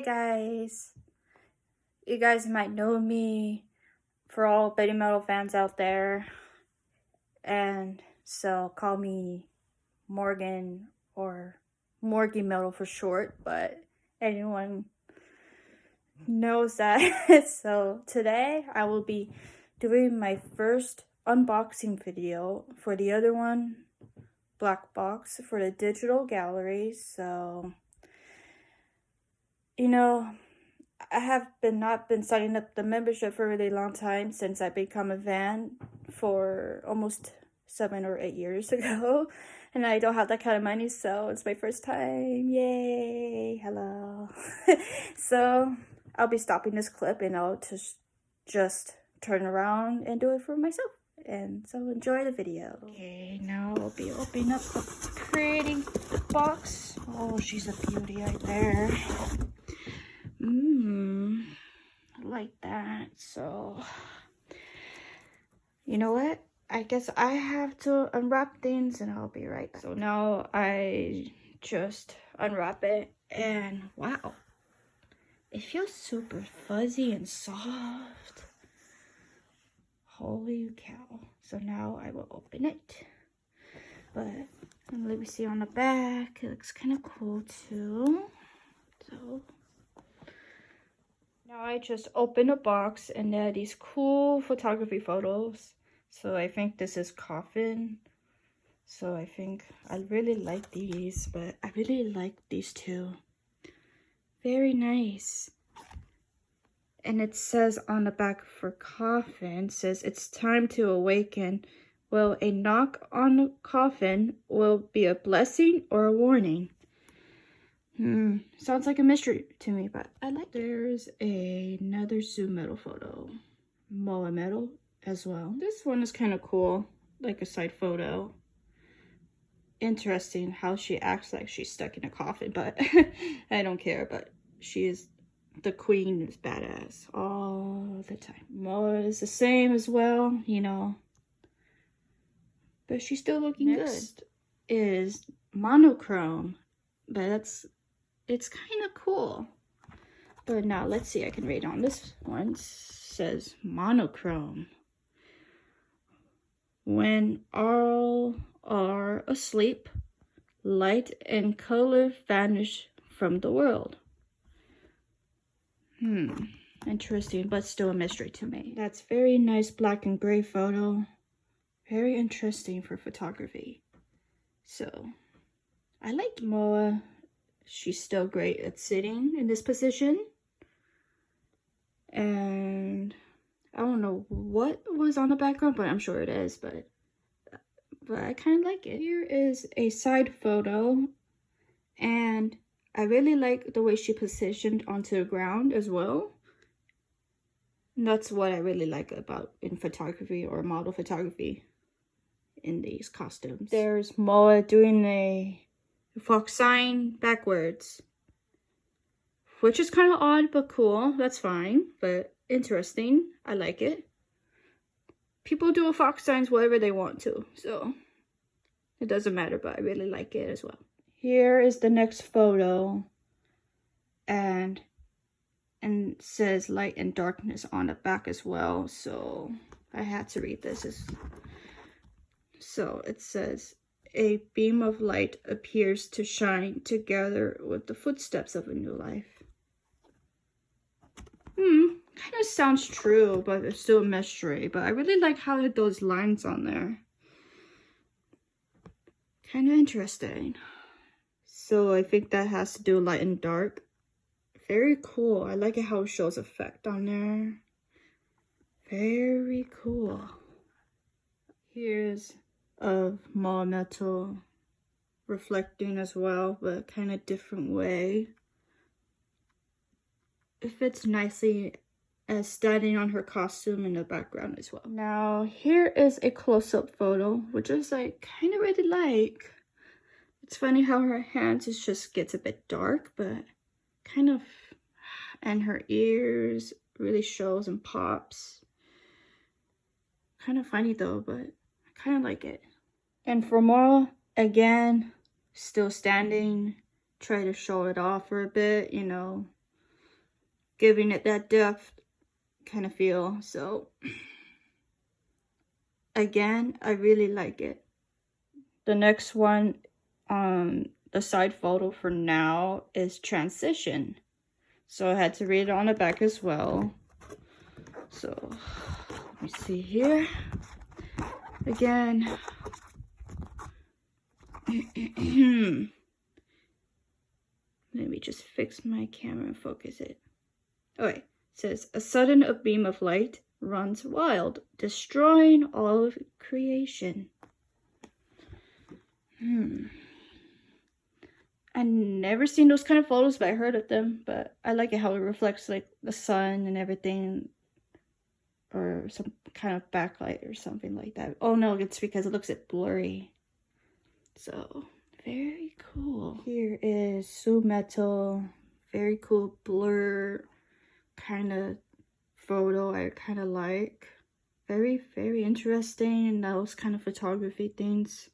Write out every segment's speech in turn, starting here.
guys, you guys might know me for all BABYMETAL fans out there, and so call me Morgan or BABYMETAL for short, but anyone knows that. So today I will be doing my first unboxing video for the other one, Black Box, for the digital gallery. So you know, I have not been signing up the membership for a really long time since I become a fan for almost 7 or 8 years ago, and I don't have that kind of money, so it's my first time. Yay! Hello. So I'll be stopping this clip and I'll just turn around and do it for myself. And so enjoy the video. Okay, now I'll be opening up the pretty box. Oh, she's a beauty right there. I like that. So, you know what? I guess I have to unwrap things and I'll be right back. So now I just unwrap it and wow. It feels super fuzzy and soft. Holy cow. So now I will open it. But let me see on the back. It looks kind of cool too. So now I just opened a box and there are these cool photography photos. So I think this is Coffin. So I think I really like these, but I really like these two. Very nice. And it says on the back for Coffin, says it's time to awaken. Well, a knock on the coffin will be a blessing or a warning. Sounds like a mystery to me, but I like it. There's another Zoom metal photo. BABYMETAL as well. This one is kind of cool, like a side photo. Interesting how she acts like she's stuck in a coffin, but I don't care, but she is, the queen is badass all the time. Moa is the same as well, you know, but she's still looking Next good. Is monochrome, but it's kind of cool. But now let's see, I can read on this one. It says monochrome. When all are asleep, light and color vanish from the world. Interesting, but still a mystery to me. That's very nice black and gray photo. Very interesting for photography. So, I like Moa. She's still great at sitting in this position. And I don't know what was on the background, but I'm sure it is, but I kind of like it. Here is a side photo, and I really like the way she positioned onto the ground as well. And that's what I really like about in photography or model photography in these costumes. There's Moa doing a fox sign backwards, which is kind of odd but cool. That's fine, but interesting. I like it. People do a fox signs whatever they want to, so it doesn't matter, but I really like it as well. Here is the next photo, and it says light and darkness on the back as well, so I had to read this. So it says, a beam of light appears to shine together with the footsteps of a new life. Kind of sounds true, but it's still a mystery. But I really like how it those lines on there. Kind of interesting. So I think that has to do light and dark. Very cool. I like it how it shows effect on there. Very cool. Here's of BABYMETAL reflecting as well, but kind of different way. It fits nicely as standing on her costume in the background as well. Now here is a close-up photo, which is like kind of really like. It's funny how her hands just gets a bit dark, but kind of, and her ears really shows and pops. Kind of funny though, but I kind of like it. And for Moa, again, still standing, try to show it off for a bit, you know. giving it that depth kind of feel. So again, I really like it. The next one on the side photo for now is transition. So I had to read it on the back as well. So let me see here. Again. Let me just fix my camera and focus it. Okay, it says, a sudden a beam of light runs wild, destroying all of creation. I've never seen those kind of photos, but I heard of them. But I like it how it reflects like the sun and everything, or some kind of backlight or something like that. Oh no, it's because it looks a bit blurry. So very cool. Here is BABYMETAL. Very cool blur kind of photo. I kind of like. Very, very interesting. And those kind of photography things.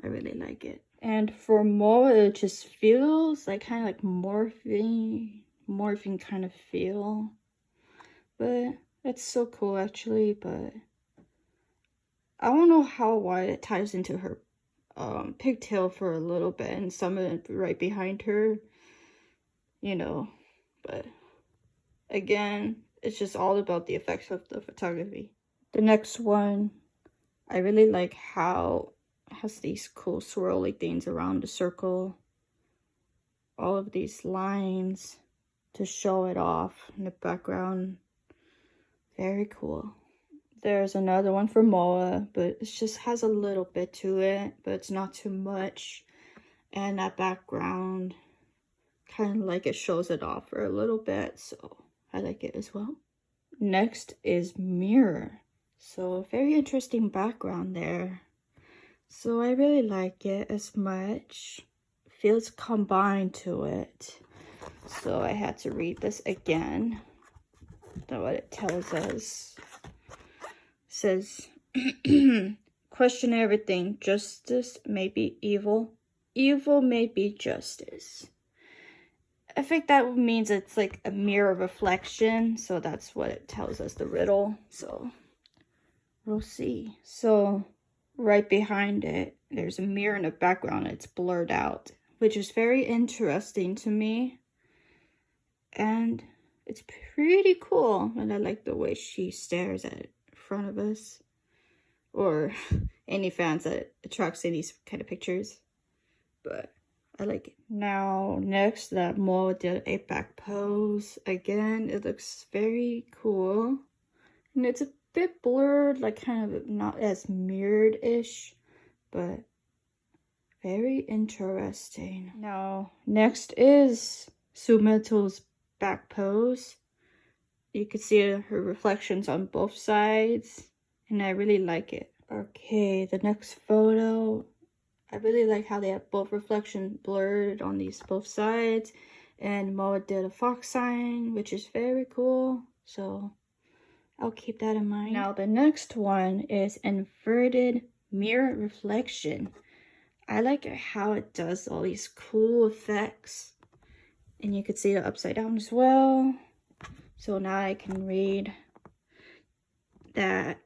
I really like it. And for more, it just feels like kind of like morphing kind of feel. But it's so cool actually. But I don't know why it ties into her pigtail for a little bit and some of it right behind her, you know. But again, it's just all about the effects of the photography. The next one, I really like how it has these cool swirly things around the circle, all of these lines to show it off in the background. Very cool. There's another one for Moa, but it just has a little bit to it, but it's not too much. And that background, kind of like it shows it off for a little bit, so I like it as well. Next is mirror. So very interesting background there. So I really like it as much. Feels combined to it. So I had to read this again. That's what it tells us. It says, question everything. Justice may be evil. Evil may be justice. I think that means it's like a mirror reflection. So that's what it tells us, the riddle. So we'll see. So right behind it, there's a mirror in the background. It's blurred out, which is very interesting to me. And it's pretty cool. And I like the way she stares at it in front of us. Or any fans that attracts in these kind of pictures. But I like it. Now, next, that Mo did a back pose. Again, it looks very cool. And it's a bit blurred, like kind of not as mirrored-ish. But very interesting. Now, next is BABYMETAL's back pose. You can see her reflections on both sides. And I really like it. Okay, the next photo. I really like how they have both reflections blurred on these both sides. And Moa did a fox sign, which is very cool. So I'll keep that in mind. Now the next one is inverted mirror reflection. I like how it does all these cool effects. And you can see it upside down as well. So now I can read that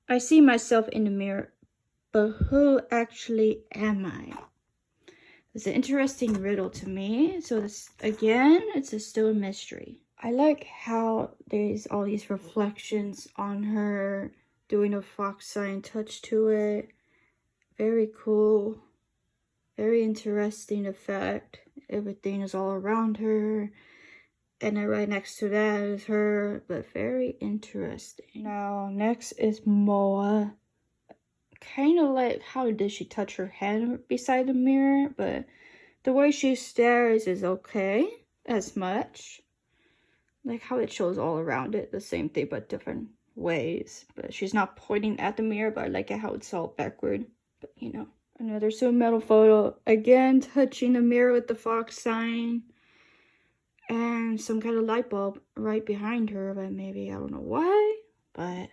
I see myself in the mirror, but who actually am I? It's an interesting riddle to me. So this, again, it's still a mystery. I like how there's all these reflections on her, doing a fox sign touch to it. Very cool. Very interesting effect. Everything is all around her. And then right next to that is her, but very interesting. Now, next is Moa. Kind of like, how did she touch her hand beside the mirror? But the way she stares is okay, as much. Like how it shows all around it, the same thing, but different ways. But she's not pointing at the mirror, but I like it how it's all backward. But, you know. Another BABYMETAL photo. Again, touching the mirror with the fox sign. And some kind of light bulb right behind her, but maybe, I don't know why, but I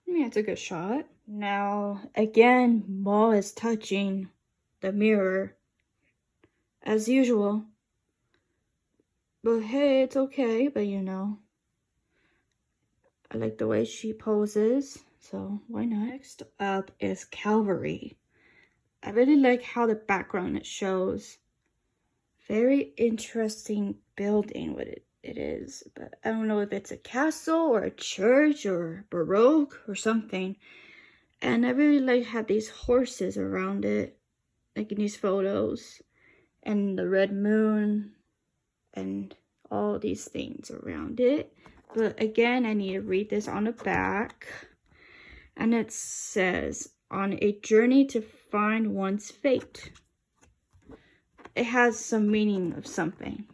mean, it's a good shot. Now, again, Mo is touching the mirror, as usual. But hey, it's okay. But you know, I like the way she poses, so why not? Next up is Calvary. I really like how the background it shows. Very interesting building what it is, but I don't know if it's a castle or a church or Baroque or something. And I really like how these horses around it, like in these photos, and the red moon and all these things around it. But again, I need to read this on the back. And it says, on a journey to find one's fate. It has some meaning of something.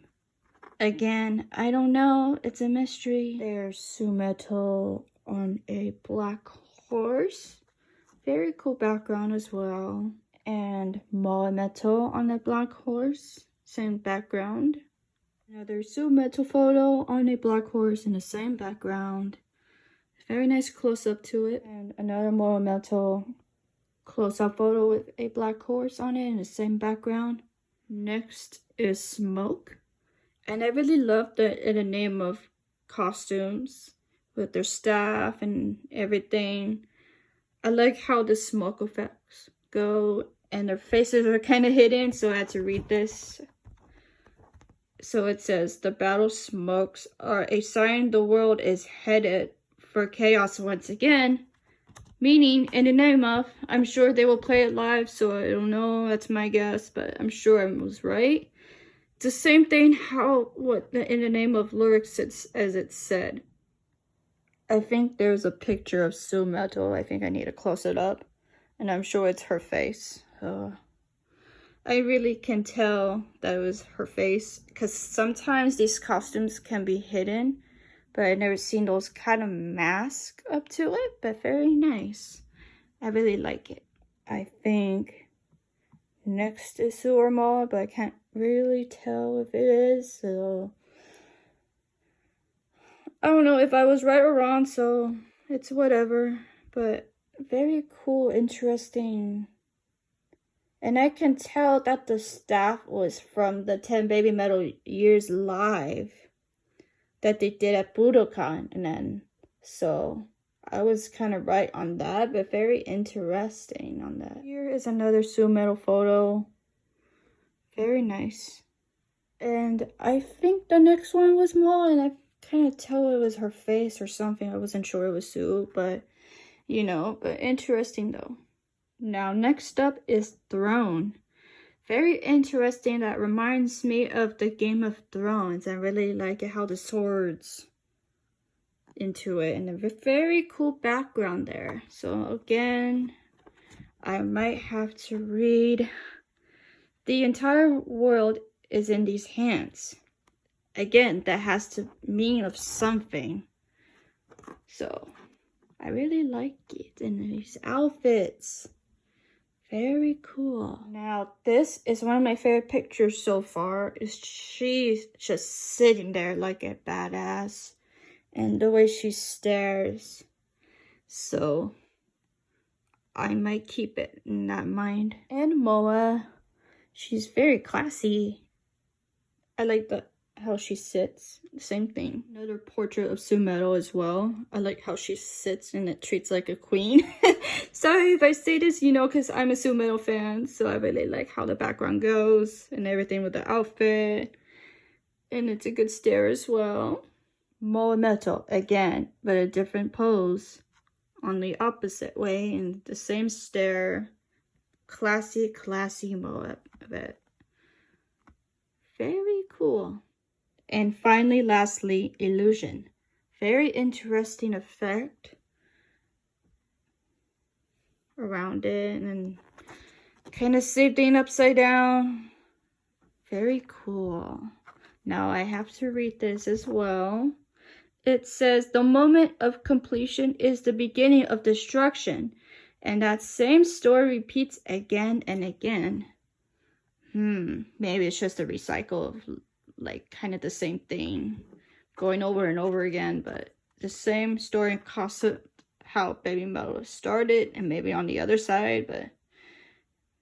Again, I don't know. It's a mystery. There's BABYMETAL on a black horse. Very cool background as well. And BABYMETAL on a black horse. Same background. Another BABYMETAL photo on a black horse in the same background. Very nice close-up to it. And another BABYMETAL close-up photo with a black horse on it in the same background. Next is Smoke. And I really love the name of costumes with their staff and everything. I like how the smoke effects go and their faces are kind of hidden, so I had to read this. So it says, the battle smokes are a sign the world is headed for chaos once again. Meaning, in the name of, I'm sure they will play it live, so I don't know, that's my guess, but I'm sure I was right. It's the same thing in the name of lyrics as it said. I think there's a picture of BABYMETAL. I think I need to close it up. And I'm sure it's her face. I really can tell that it was her face. Because sometimes these costumes can be hidden. But I've never seen those kind of masks up to it. But very nice. I really like it. I think next is Surma, but I can't really tell if it is, so I don't know if I was right or wrong, so it's whatever. But very cool, interesting, and I can tell that the staff was from the 10 BABYMETAL Years Live that they did at Budokan, and then so I was kind of right on that, but very interesting on that. Here is another BABYMETAL photo. Very nice. And I think the next one was Mo, and I kind of tell it was her face or something. I wasn't sure it was Sue, but you know, but interesting though. Now, next up is Throne. Very interesting. That reminds me of the Game of Thrones. I really like it, how the swords into it, and a very cool background there. So again, I might have to read. The entire world is in these hands. Again, that has to mean of something. So I really like it, and these outfits, very cool. Now this is one of my favorite pictures so far. Is she's just sitting there like a badass, and the way she stares. So I might keep it in that mind. And Moa, she's very classy. I like how she sits. Same thing. Another portrait of BABYMETAL as well. I like how she sits and it treats like a queen. Sorry if I say this, you know, because I'm a BABYMETAL fan. So I really like how the background goes and everything with the outfit. And it's a good stare as well. BABYMETAL again, but a different pose. On the opposite way and the same stare. Classy Moa. Very cool. And finally, lastly, Illusion. Very interesting effect around it, and kind of same thing upside down. Very cool. Now I have to read this as well. It says, the moment of completion is the beginning of destruction. And that same story repeats again and again. Maybe it's just a recycle of like kind of the same thing going over and over again, but the same story concept, how BABYMETAL started, and maybe on the other side, but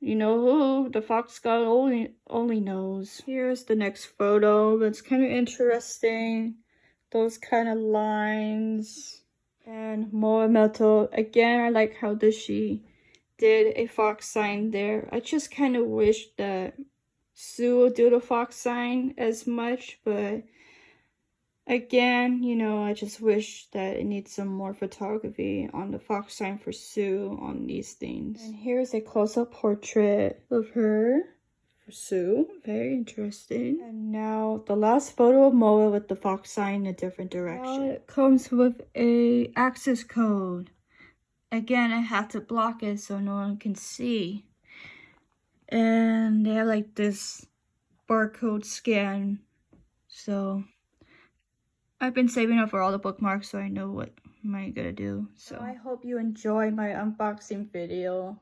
You know who? The fox god only knows. Here's the next photo. That's kind of interesting. Those kind of lines. And more metal. Again, I like how she did a fox sign there. I just kind of wish that Sue will do the fox sign as much, but again, you know, I just wish that it needs some more photography on the fox sign for Sue on these things. And here's a close-up portrait of her for Sue. Very interesting. And now the last photo of Moa with the fox sign in a different direction. Now it comes with a access code. Again, I have to block it so no one can see. And they have like this barcode scan. So I've been saving up for all the bookmarks so I know what am I gonna do. So I hope you enjoyed my unboxing video.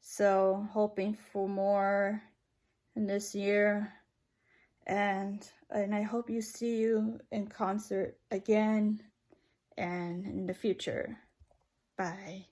So hoping for more in this year. And I hope you see you in concert again and in the future. Bye.